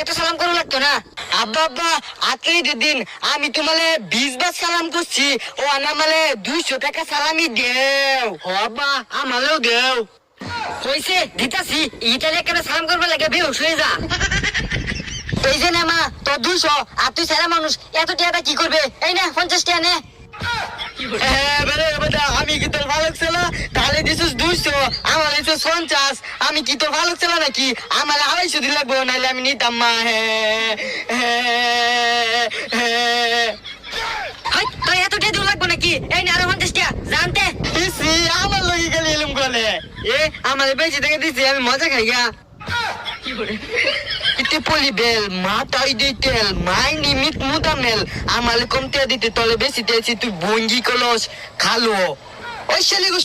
এত সালাম করা লাগতো না। আব্বা আব্বা আজকে দিন আমি তোমালে 20 বার সালাম করছি, ও আনামালে 200 টাকা সালামি দেও। ও আব্বা আমালেও দেও। কইছে দিতাছি, ইটালে কেন সালাম করবে লাগে বেহুশ হয়ে যা। এই যে না মা তোর 200, আর তুই ছেলে মানুষ এত টাকা কি করবে? এই না 50 টাকা নে। আমি কি তোর ভালো ছিল? তাহলে দিছিস 200, আমার দিছিস 50। আমি কি তোর ভালো ছিল নাকি? আমার 250 দিন লাগবো, নাহলে আমি নিতাম মা। তোর এত টাকা দিন লাগবো নাকি? এই না আরো 50 টাকা জানতে আমার লগে গেলে এলুম গলে। আমার বেশি টাকা দিছি, আমি মজা খাই গা। ইতে পলি বেল মাথায় দিতেল মাই নিমিত মুদামেল আমালে কমতে দিতে তলে বেশি দিয়েছি তুই ভঙ্গি কলস খালো ওই শালি